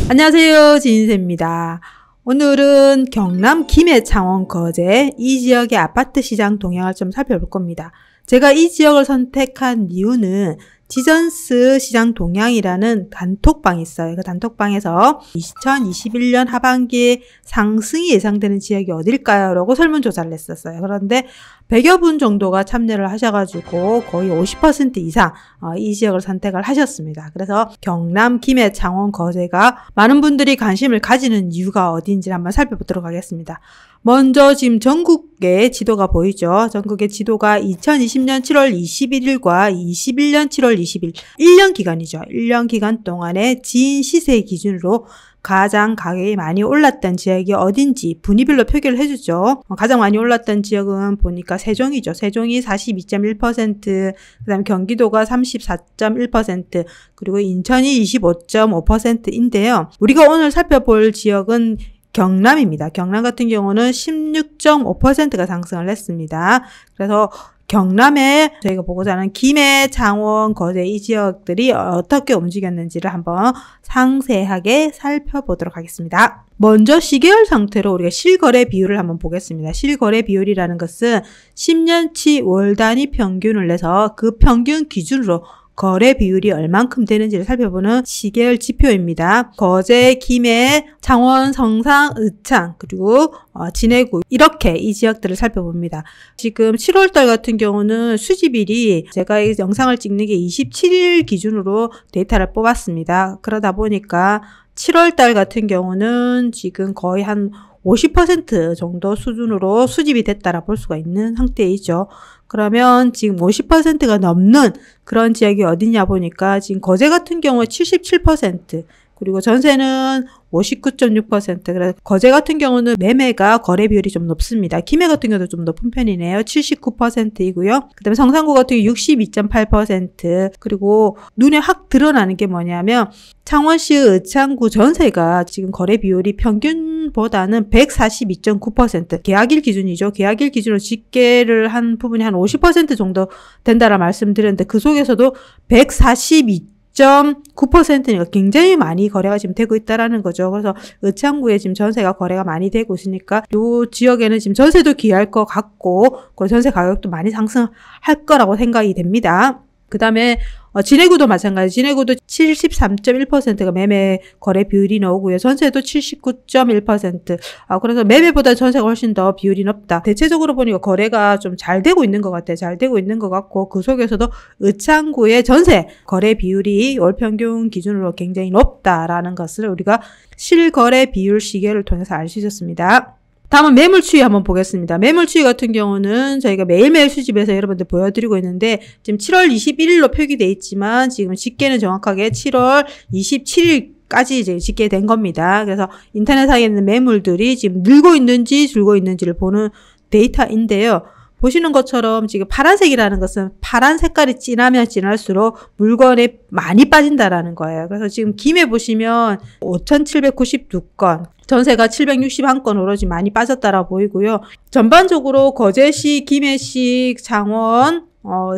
안녕하세요, 진인세입니다. 오늘은 경남 김해, 창원, 거제 이 지역의 아파트 시장 동향을 좀 살펴볼 겁니다. 제가 이 지역을 선택한 이유는 지전스 시장 동향이라는 단톡방이 있어요. 그 단톡방에서 2021년 하반기에 상승이 예상되는 지역이 어딜까요? 라고 설문조사를 했었어요. 그런데 100여 분 정도가 참여를 하셔가지고 거의 50% 이상 이 지역을 선택을 하셨습니다. 그래서 경남, 김해, 창원, 거제가 많은 분들이 관심을 가지는 이유가 어디인지 한번 살펴보도록 하겠습니다. 먼저 지금 전국의 지도가 보이죠? 전국의 지도가 2020년 7월 21일과 21년 7월 20일 1년 기간이죠. 1년 기간 동안의 지인 시세 기준으로 가장 가격이 많이 올랐던 지역이 어딘지 분위별로 표기를 해주죠. 가장 많이 올랐던 지역은 보니까 세종이죠. 세종이 42.1%, 그 다음에 경기도가 34.1%, 그리고 인천이 25.5%인데요. 우리가 오늘 살펴볼 지역은 경남입니다. 경남 같은 경우는 16.5%가 상승을 했습니다. 그래서 경남에 저희가 보고자 하는 김해, 창원, 거제 이 지역들이 어떻게 움직였는지를 한번 상세하게 살펴보도록 하겠습니다. 먼저 시계열 상태로 우리가 실거래 비율을 한번 보겠습니다. 실거래 비율이라는 것은 10년치 월 단위 평균을 내서 그 평균 기준으로 거래 비율이 얼만큼 되는지를 살펴보는 시계열 지표입니다. 거제, 김해, 창원, 성상, 의창, 그리고 진해구 이렇게 이 지역들을 살펴봅니다. 지금 7월달 같은 경우는 수집일이 제가 이 영상을 찍는 게 27일 기준으로 데이터를 뽑았습니다. 그러다 보니까 7월달 같은 경우는 지금 거의 한 50% 정도 수준으로 수집이 됐다라 볼 수가 있는 상태이죠. 그러면 지금 50%가 넘는 그런 지역이 어디냐 보니까 지금 거제 같은 경우에 77%, 그리고 전세는 59.6%. 그래서 거제 같은 경우는 매매가 거래 비율이 좀 높습니다. 김해 같은 경우도 좀 높은 편이네요. 79%이고요. 그다음에 성산구 같은 경우 62.8%. 그리고 눈에 확 드러나는 게 뭐냐면 창원시 의창구 전세가 지금 거래 비율이 평균보다는 142.9%. 계약일 기준이죠. 계약일 기준으로 집계를 한 부분이 한 50% 정도 된다라 말씀드렸는데 그 속에서도 142.9%니까 굉장히 많이 거래가 지금 되고 있다라는 거죠. 그래서 의창구에 지금 전세가 거래가 많이 되고 있으니까 이 지역에는 지금 전세도 귀할 것 같고 그 전세 가격도 많이 상승할 거라고 생각이 됩니다. 그 다음에 진해구도 마찬가지. 진해구도 73.1%가 매매 거래 비율이 나오고요. 전세도 79.1%. 그래서 매매보다 전세가 훨씬 더 비율이 높다. 대체적으로 보니까 거래가 좀 잘 되고 있는 것 같아요. 잘 되고 있는 것 같고 그 속에서도 의창구의 전세 거래 비율이 월 평균 기준으로 굉장히 높다라는 것을 우리가 실거래 비율 시계를 통해서 알 수 있었습니다. 다음은 매물 추이 한번 보겠습니다. 매물 추이 같은 경우는 저희가 매일매일 수집해서 여러분들 보여드리고 있는데 지금 7월 21일로 표기되어 있지만 지금 집계는 정확하게 7월 27일까지 이제 집계된 겁니다. 그래서 인터넷상에 있는 매물들이 지금 늘고 있는지 줄고 있는지를 보는 데이터인데요. 보시는 것처럼 지금 파란색이라는 것은 파란 색깔이 진하면 진할수록 물건이 많이 빠진다라는 거예요. 그래서 지금 김해 보시면 5,792건, 전세가 761건으로 지금 많이 빠졌다라 보이고요. 전반적으로 거제시, 김해시, 창원,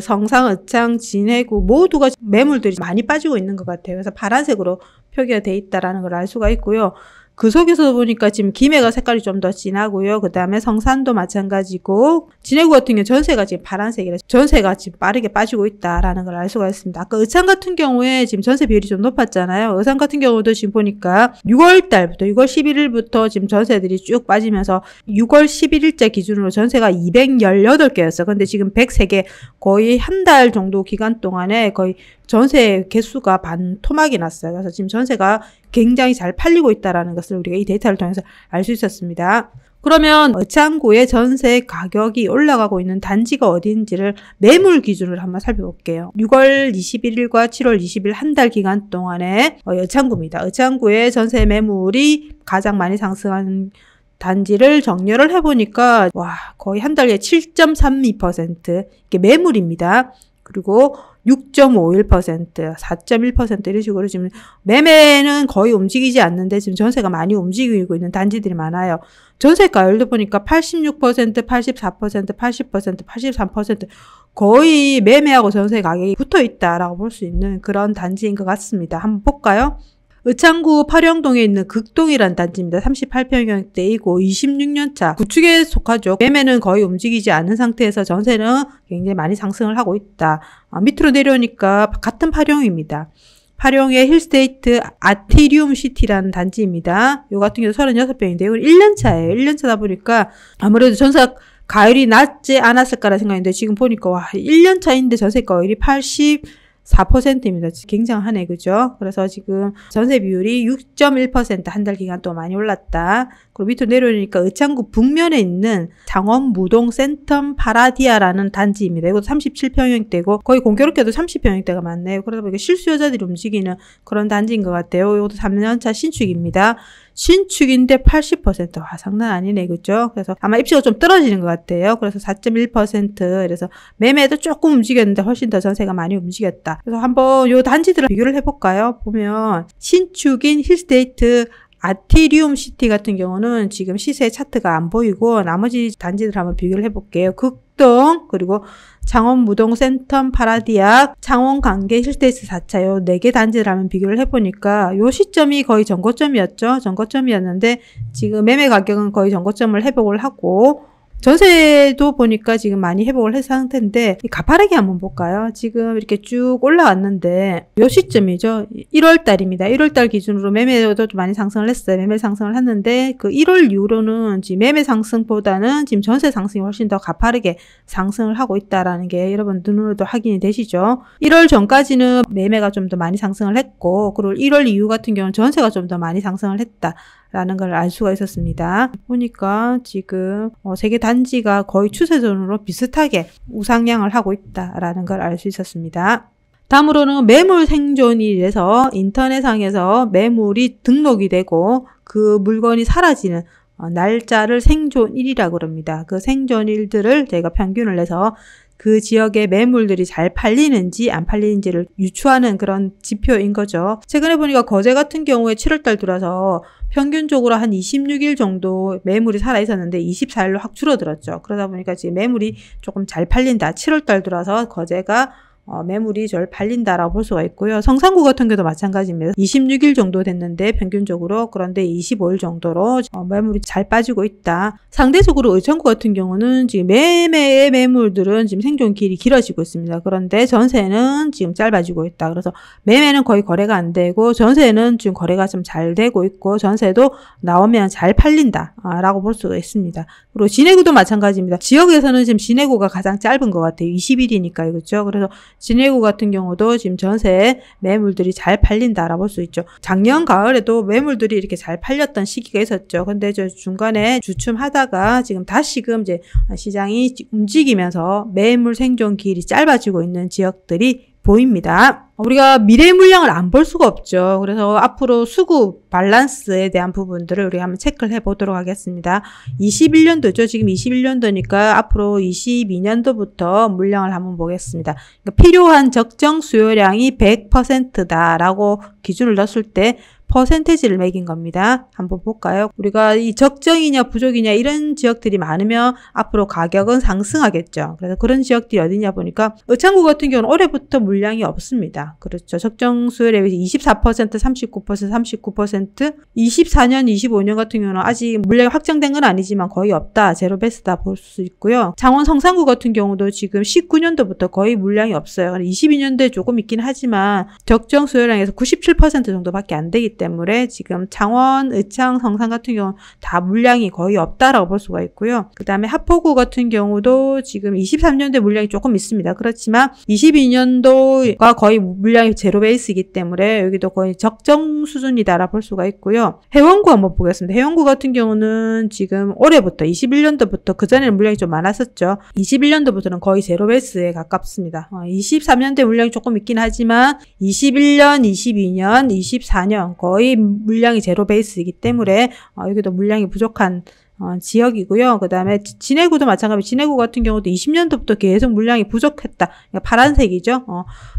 성상, 의창, 진해구 모두가 매물들이 많이 빠지고 있는 것 같아요. 그래서 파란색으로 표기가 돼 있다라는 걸 알 수가 있고요. 그 속에서 보니까 지금 김해가 색깔이 좀 더 진하고요. 그 다음에 성산도 마찬가지고 진해구 같은 경우 전세가 지금 파란색이라 전세가 지금 빠르게 빠지고 있다라는 걸 알 수가 있습니다. 아까 의창 같은 경우에 지금 전세 비율이 좀 높았잖아요. 의창 같은 경우도 지금 보니까 6월 11일부터 지금 전세들이 쭉 빠지면서 6월 11일째 기준으로 전세가 218개였어요. 근데 지금 103개, 거의 한 달 정도 기간 동안에 거의 전세 개수가 반토막이 났어요. 그래서 지금 전세가 굉장히 잘 팔리고 있다라는 것을 우리가 이 데이터를 통해서 알 수 있었습니다. 그러면 의창구의 전세 가격이 올라가고 있는 단지가 어디인지를 매물 기준으로 한번 살펴볼게요. 6월 21일과 7월 20일 한 달 기간 동안에 의창구입니다. 의창구의 전세 매물이 가장 많이 상승한 단지를 정렬을 해보니까 거의 한 달에 7.32% 이게 매물입니다. 그리고 6.51%, 4.1% 이런 식으로 지금 매매는 거의 움직이지 않는데 지금 전세가 많이 움직이고 있는 단지들이 많아요. 전세가율도 보니까 86%, 84%, 80%, 83% 거의 매매하고 전세 가격이 붙어 있다라고 볼 수 있는 그런 단지인 것 같습니다. 한번 볼까요? 의창구 파령동에 있는 극동이라는 단지입니다. 38평형대이고 26년차 구축에 속하죠. 매매는 거의 움직이지 않은 상태에서 전세는 굉장히 많이 상승을 하고 있다. 밑으로 내려오니까 같은 파령입니다. 파령의 힐스테이트 아티리움 시티라는 단지입니다. 요 같은 경우 36평인데요. 1년차예요. 1년차다 보니까 아무래도 전세 가율이 낮지 않았을까라 생각했는데 지금 보니까 와 1년차인데 전세 가율이 84%입니다. 굉장하네, 그죠? 그래서 지금 전세 비율이 6.1% 한 달 기간 동안 많이 올랐다. 그리고 밑으로 내려오니까 의창구 북면에 있는 장원무동 센텀 파라디아라는 단지입니다. 이것도 37평형대고 거의 공교롭게도 30평형대가 많네요. 그러다 보니까 실수요자들이 움직이는 그런 단지인 것 같아요. 이것도 3년차 신축입니다. 신축인데 80%. 와, 장난 아니네, 그죠? 그래서 아마 입지가 좀 떨어지는 것 같아요. 그래서 4.1%. 그래서 매매도 조금 움직였는데 훨씬 더 전세가 많이 움직였다. 그래서 한번 요 단지들을 비교를 해볼까요? 보면 신축인 힐스테이트 아티리움 시티 같은 경우는 지금 시세 차트가 안 보이고 나머지 단지들 한번 비교를 해볼게요. 극동, 그리고 창원무동 센텀 파라디아, 창원관계 힐스테이트 4차 요 4개 단지를 한번 비교를 해보니까 요 시점이 거의 전고점이었죠. 전고점이었는데 지금 매매 가격은 거의 전고점을 회복을 하고 전세도 보니까 지금 많이 회복을 한 상태인데 가파르게 한번 볼까요? 지금 이렇게 쭉 올라왔는데 요 시점이죠. 1월 달입니다. 1월 달 기준으로 매매도 좀 많이 상승을 했어요. 매매 상승을 했는데 그 1월 이후로는 지금 매매 상승보다는 지금 전세 상승이 훨씬 더 가파르게 상승을 하고 있다라는 게 여러분 눈으로도 확인이 되시죠. 1월 전까지는 매매가 좀 더 많이 상승을 했고 그리고 1월 이후 같은 경우는 전세가 좀 더 많이 상승을 했다. 라는 걸 알 수가 있었습니다. 보니까 지금 세 개 단지가 거의 추세선으로 비슷하게 우상향을 하고 있다라는 걸 알 수 있었습니다. 다음으로는 매물 생존일에서 인터넷상에서 매물이 등록이 되고 그 물건이 사라지는 날짜를 생존일이라고 합니다. 그 생존일들을 저희가 평균을 내서 그 지역의 매물들이 잘 팔리는지 안 팔리는지를 유추하는 그런 지표인 거죠. 최근에 보니까 거제 같은 경우에 7월달 들어서 평균적으로 한 26일 정도 매물이 살아있었는데 24일로 확 줄어들었죠. 그러다 보니까 지금 매물이 조금 잘 팔린다. 7월달 들어서 거제가 매물이 잘 팔린다라고 볼 수가 있고요. 성산구 같은 경우도 마찬가지입니다. 26일 정도 됐는데 평균적으로 그런데 25일 정도로 매물이 잘 빠지고 있다. 상대적으로 의창구 같은 경우는 지금 매매의 매물들은 지금 생존길이 길어지고 있습니다. 그런데 전세는 지금 짧아지고 있다. 그래서 매매는 거의 거래가 안 되고 전세는 지금 거래가 좀 잘 되고 있고 전세도 나오면 잘 팔린다 라고 볼 수가 있습니다. 그리고 진해구도 마찬가지입니다. 지역에서는 지금 진해구가 가장 짧은 것 같아요. 20일이니까요. 그렇죠? 그래서 진해구 같은 경우도 지금 전세 매물들이 잘 팔린다라고 볼 수 있죠. 작년 가을에도 매물들이 이렇게 잘 팔렸던 시기가 있었죠. 근데 저 중간에 주춤하다가 지금 다시금 이제 시장이 움직이면서 매물 생존 길이 짧아지고 있는 지역들이 보입니다. 우리가 미래 물량을 안 볼 수가 없죠. 그래서 앞으로 수급 밸런스에 대한 부분들을 우리가 한번 체크를 해보도록 하겠습니다. 21년도죠. 지금 21년도니까 앞으로 22년도부터 물량을 한번 보겠습니다. 그러니까 필요한 적정 수요량이 100%다라고 기준을 넣었을 때 퍼센테이지를 매긴 겁니다. 한번 볼까요? 우리가 이 적정이냐 부족이냐 이런 지역들이 많으면 앞으로 가격은 상승하겠죠. 그래서 그런 지역들이 어디냐 보니까 의창구 같은 경우는 올해부터 물량이 없습니다. 그렇죠. 적정 수요량이 24%, 39%, 24년, 25년 같은 경우는 아직 물량이 확정된 건 아니지만 거의 없다. 제로 베스트다 볼 수 있고요. 창원 성산구 같은 경우도 지금 19년도부터 거의 물량이 없어요. 22년도에 조금 있긴 하지만 적정 수요량에서 97% 정도밖에 안 되기 때문에 지금 창원, 의창, 성산 같은 경우는 다 물량이 거의 없다라고 볼 수가 있고요. 그 다음에 하포구 같은 경우도 지금 23년도에 물량이 조금 있습니다. 그렇지만 22년도가 거의 물량이 제로 베이스이기 때문에 여기도 거의 적정 수준이다라고 볼 수가 있고요. 해원구 한번 보겠습니다. 해원구 같은 경우는 지금 올해부터 21년도부터 그전에는 물량이 좀 많았었죠. 21년도부터는 거의 제로 베이스에 가깝습니다. 23년도에 물량이 조금 있긴 하지만 21년, 22년, 24년 거의 물량이 제로 베이스이기 때문에 여기도 물량이 부족한 지역이고요. 그 다음에 진해구도 마찬가지. 진해구 같은 경우도 20년도부터 계속 물량이 부족했다. 그러니까 파란색이죠.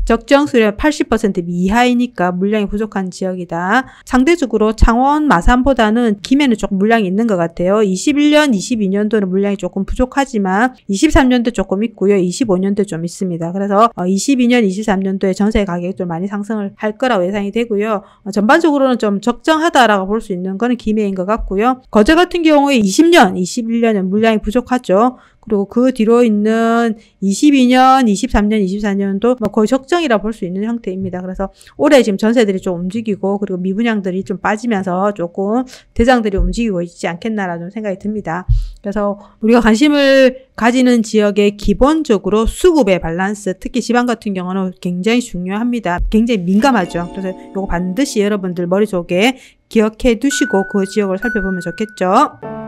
적정 수량 80% 이하이니까 물량이 부족한 지역이다. 상대적으로 창원, 마산보다는 김해는 조금 물량이 있는 것 같아요. 21년, 22년도는 물량이 조금 부족하지만 23년도 조금 있고요. 25년도 좀 있습니다. 그래서 22년, 23년도에 전세 가격이 좀 많이 상승을 할 거라고 예상이 되고요. 전반적으로는 좀 적정하다라고 볼 수 있는 거는 김해인 것 같고요. 거제 같은 경우에 20년, 21년은 물량이 부족하죠. 그리고 그 뒤로 있는 22년, 23년, 24년도 거의 적정이라 볼 수 있는 형태입니다. 그래서 올해 지금 전세들이 좀 움직이고 그리고 미분양들이 좀 빠지면서 조금 대장들이 움직이고 있지 않겠나라는 생각이 듭니다. 그래서 우리가 관심을 가지는 지역의 기본적으로 수급의 밸런스, 특히 지방 같은 경우는 굉장히 중요합니다. 굉장히 민감하죠. 그래서 이거 반드시 여러분들 머릿속에 기억해 두시고 그 지역을 살펴보면 좋겠죠.